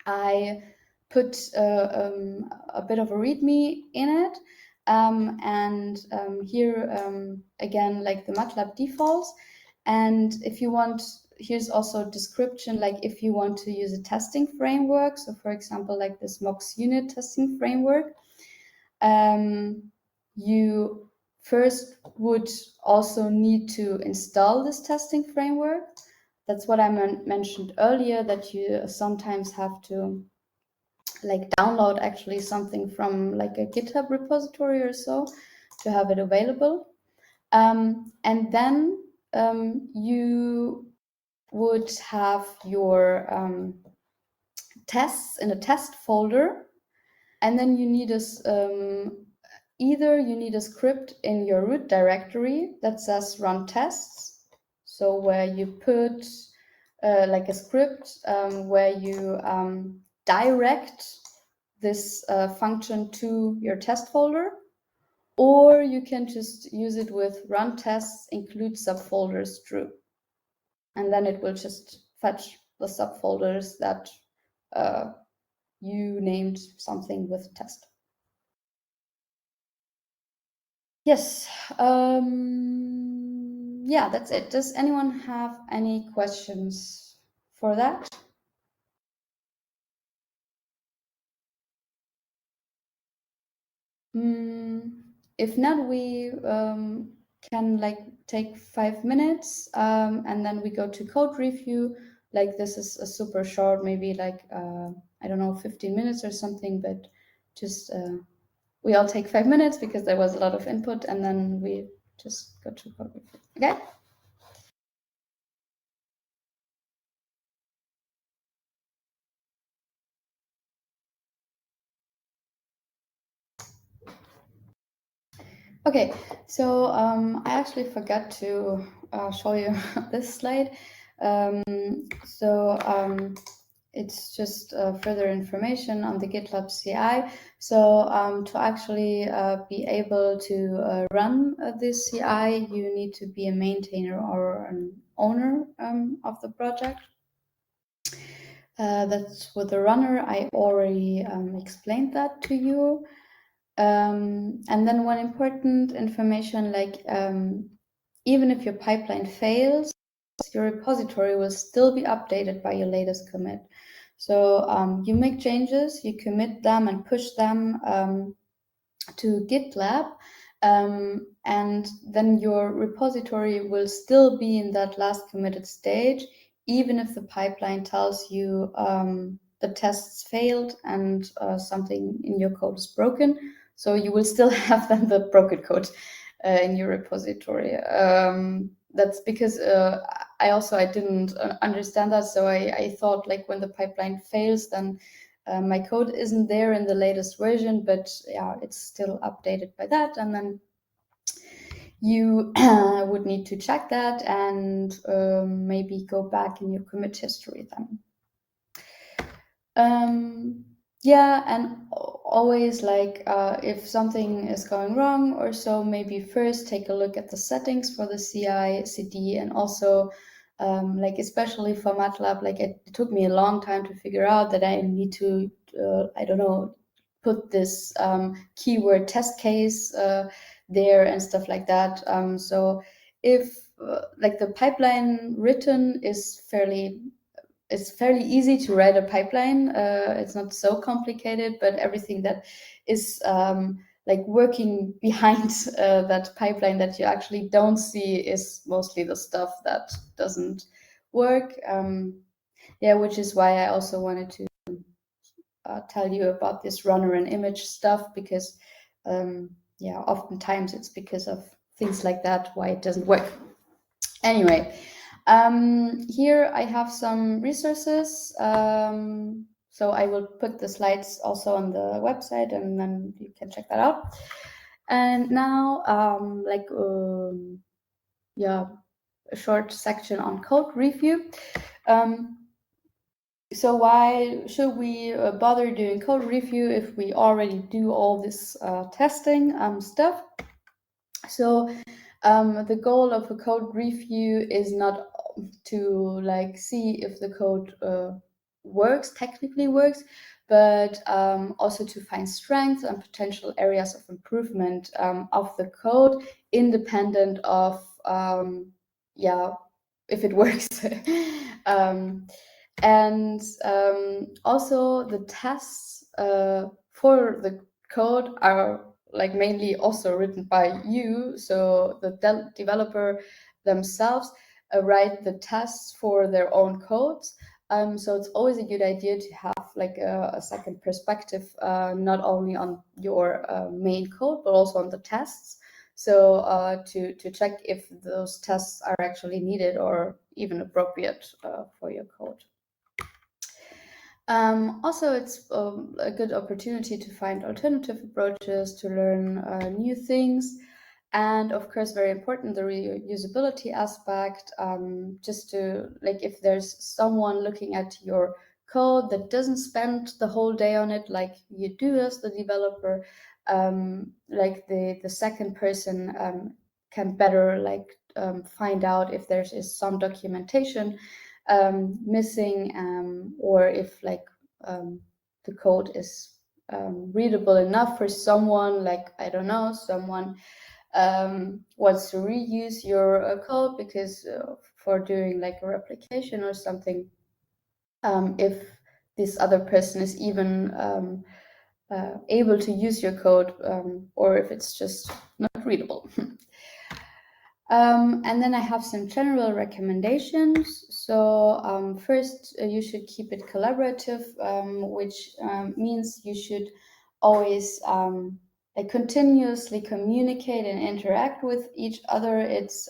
I put a bit of a README in it, and here again, like the MATLAB defaults. And if you want, here's also a description, like if you want to use a testing framework. So for example, like this MOX unit testing framework, you first would also need to install this testing framework. That's what I mentioned earlier, that you sometimes have to like download actually something from like a GitHub repository or so to have it available. And then you would have your tests in a test folder, and then you need either you need a script in your root directory that says run tests, so where you put like a script where you direct this function to your test folder, or you can just use it with run tests include subfolders true, and then it will just fetch the subfolders that you named something with test. Yes, yeah, that's it. Does anyone have any questions for that? If not, we can like take 5 minutes and then we go to code review. Like this is a super short, maybe like, I don't know, 15 minutes or something, but just we all take 5 minutes because there was a lot of input, and then we just go to code review. Okay? Okay, so I actually forgot to show you this slide. It's just further information on the GitLab CI. So to actually be able to run this CI, you need to be a maintainer or an owner of the project. That's with the runner. I already explained that to you. And then one important information, like even if your pipeline fails, your repository will still be updated by your latest commit. So you make changes, you commit them and push them to GitLab, and then your repository will still be in that last committed stage, even if the pipeline tells you the tests failed and something in your code is broken. So you will still have then the broken code in your repository. That's because I didn't understand that, so I thought like when the pipeline fails, then my code isn't there in the latest version, but yeah, it's still updated by that, and then you would need to check that and maybe go back in your commit history then. Yeah, and always like if something is going wrong or so, maybe first take a look at the settings for the CI CD, and also like especially for MATLAB, like it took me a long time to figure out that I need to I don't know, put this keyword test case there and stuff like that. So if like the pipeline written is fairly it's fairly easy to write a pipeline. It's not so complicated, but everything that is like working behind that pipeline that you actually don't see is mostly the stuff that doesn't work. Yeah, which is why I also wanted to tell you about this runner and image stuff, because yeah, oftentimes it's because of things like that why it doesn't work. Anyway, here I have some resources. So I will put the slides also on the website, and then you can check that out. And now, yeah, a short section on code review. So why should we bother doing code review if we already do all this testing stuff? So the goal of a code review is not to like see if the code technically works, but also to find strengths and potential areas of improvement of the code, independent of yeah, if it works. And also the tests for the code are like mainly also written by you. So the developer themselves write the tests for their own codes. So it's always a good idea to have like a second perspective, not only on your main code, but also on the tests. So to check if those tests are actually needed or even appropriate for your code. Also, it's a good opportunity to find alternative approaches, to learn new things, and of course, very important, the reusability aspect. Just to, like, if there's someone looking at your code that doesn't spend the whole day on it like you do as the developer, like the second person can better find out if there is some documentation missing, or if the code is readable enough for someone, like, I don't know, someone wants to reuse your code because for doing like a replication or something, if this other person is even able to use your code, or if it's just not readable. And then I have some general recommendations. So first, you should keep it collaborative, which means you should always like continuously communicate and interact with each other. It's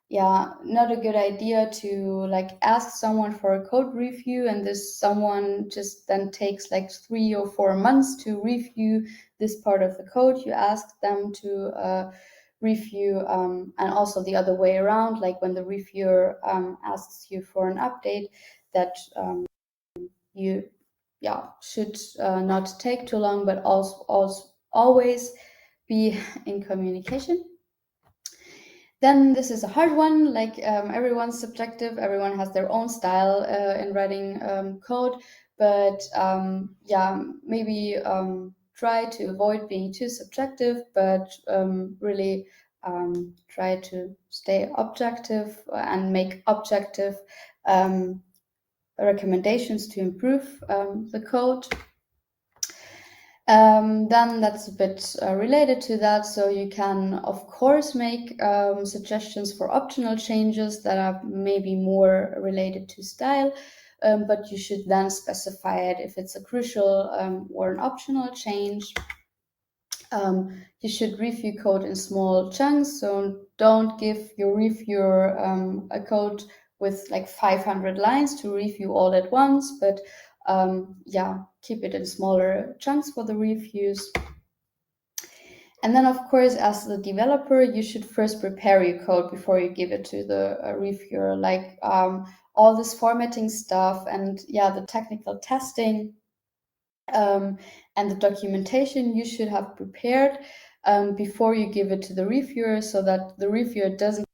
yeah, not a good idea to like ask someone for a code review and this someone just then takes like 3 or 4 months to review this part of the code you asked them to review, and also the other way around, like when the reviewer asks you for an update, that you should not take too long, but also always be in communication. Then this is a hard one, like everyone's subjective, everyone has their own style in writing code, but yeah, maybe try to avoid being too subjective, but really try to stay objective and make objective recommendations to improve the code. Then that's a bit related to that. So you can, of course, make suggestions for optional changes that are maybe more related to style, but you should then specify it if it's a crucial or an optional change. You should review code in small chunks, so don't give your reviewer a code with like 500 lines to review all at once, but yeah, keep it in smaller chunks for the reviews. And then, of course, as the developer, you should first prepare your code before you give it to the reviewer, like all this formatting stuff and yeah, the technical testing and the documentation you should have prepared before you give it to the reviewer, so that the reviewer doesn't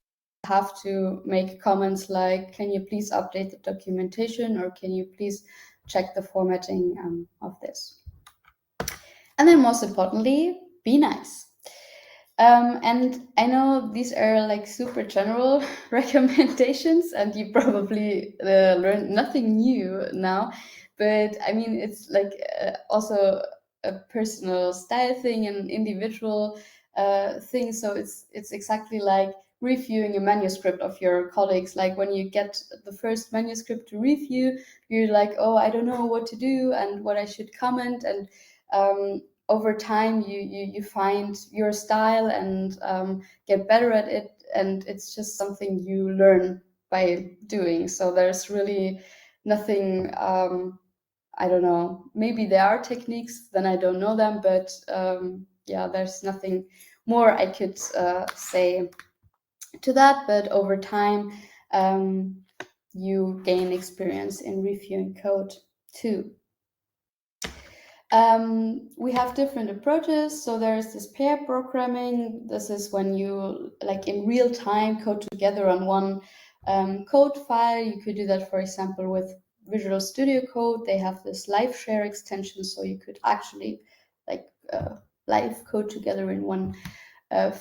have to make comments like, can you please update the documentation, or can you please check the formatting of this. And then most importantly, be nice. And I know these are like super general recommendations, and you probably learned nothing new now. But I mean, it's like also a personal style thing, an individual thing. So it's exactly like reviewing a manuscript of your colleagues. Like when you get the first manuscript to review, you're like, oh, I don't know what to do and what I should comment, and over time you find your style and get better at it, and it's just something you learn by doing. So there's really nothing, I don't know, maybe there are techniques, then I don't know them, but yeah, there's nothing more I could say to that. But over time you gain experience in reviewing code too. We have different approaches. So there's this pair programming. This is when you, like in real time, code together on one code file. You could do that, for example, with Visual Studio Code. They have this live share extension, so you could actually like live code together in one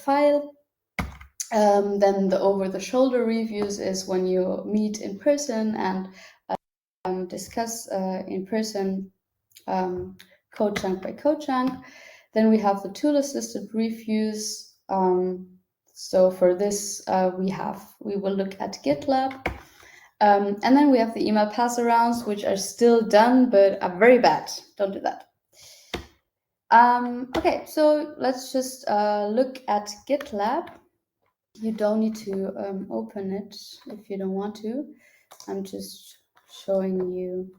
file. Then the over-the-shoulder reviews is when you meet in person and discuss in person, code chunk by code chunk. Then we have the tool-assisted reviews. So for this, we will look at GitLab. And then we have the email pass-arounds, which are still done, but are very bad. Don't do that. Okay, so let's just look at GitLab. You don't need to open it if you don't want to. I'm just showing you.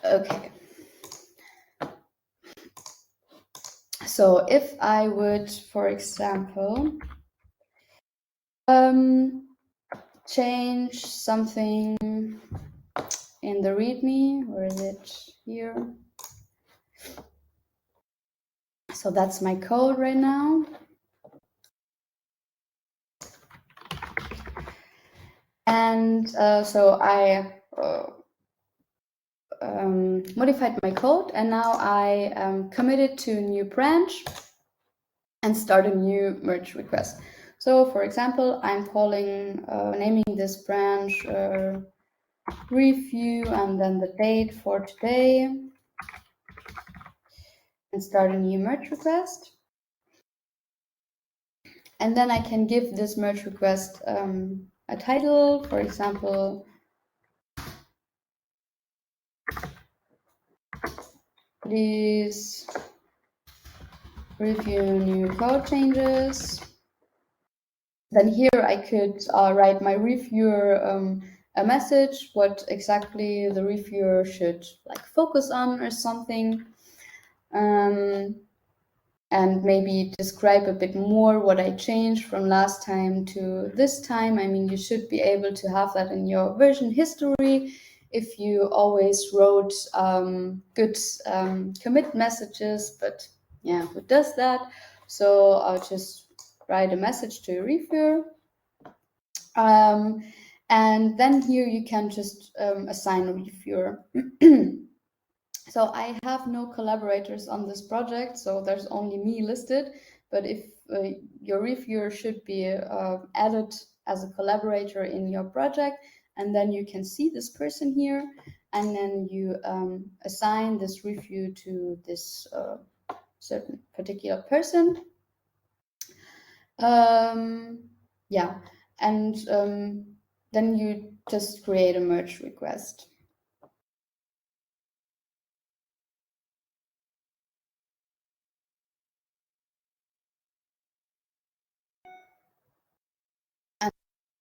Okay. So if I would, for example, change something in the README, where is it? Here. So that's my code right now. And so I modified my code, and now I committed to a new branch and start a new merge request. So for example, I'm calling, naming this branch review, and then the date for today, and start a new merge request. And then I can give this merge request a title, for example, please review new code changes. Then here I could write my reviewer a message, what exactly the reviewer should like focus on or something. And maybe describe a bit more what I changed from last time to this time. I mean, you should be able to have that in your version history if you always wrote good commit messages, but yeah, who does that? So I'll just write a message to a reviewer. And then here you can just assign a reviewer. So I have no collaborators on this project, so there's only me listed. But if your reviewer should be added as a collaborator in your project, and then you can see this person here, and then you assign this review to this certain particular person. Yeah, and then you just create a merge request.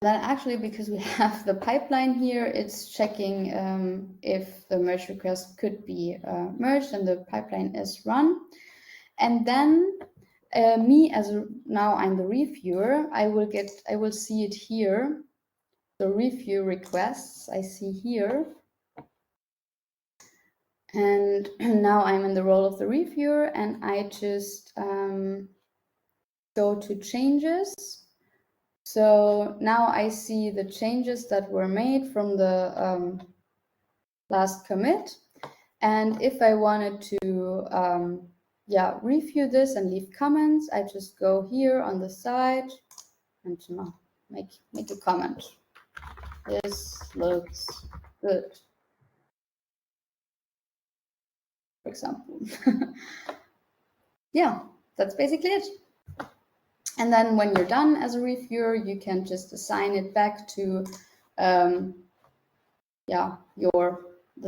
Then actually, because we have the pipeline here, it's checking if the merge request could be merged, and the pipeline is run. And then me now I'm the reviewer, I will see it here. The review requests I see here. And now I'm in the role of the reviewer, and I just go to changes. So now I see the changes that were made from the last commit. And if I wanted to yeah, review this and leave comments, I just go here on the side and make a comment. This looks good, for example. Yeah, that's basically it. And then when you're done as a reviewer, you can just assign it back to the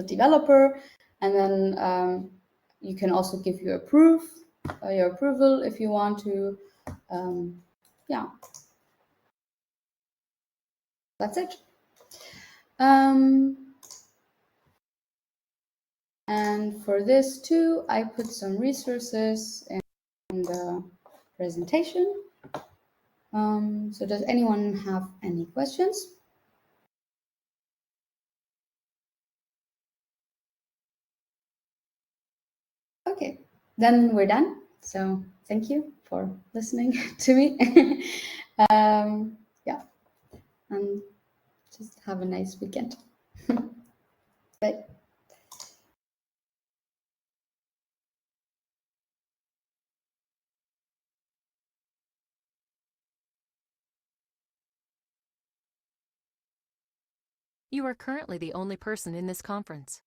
developer, and then you can also give your approval if you want to. Yeah, that's it. And for this too, I put some resources in the presentation. So does anyone have any questions? Okay, then we're done. So thank you for listening to me. Yeah, and just have a nice weekend. Bye. You are currently the only person in this conference.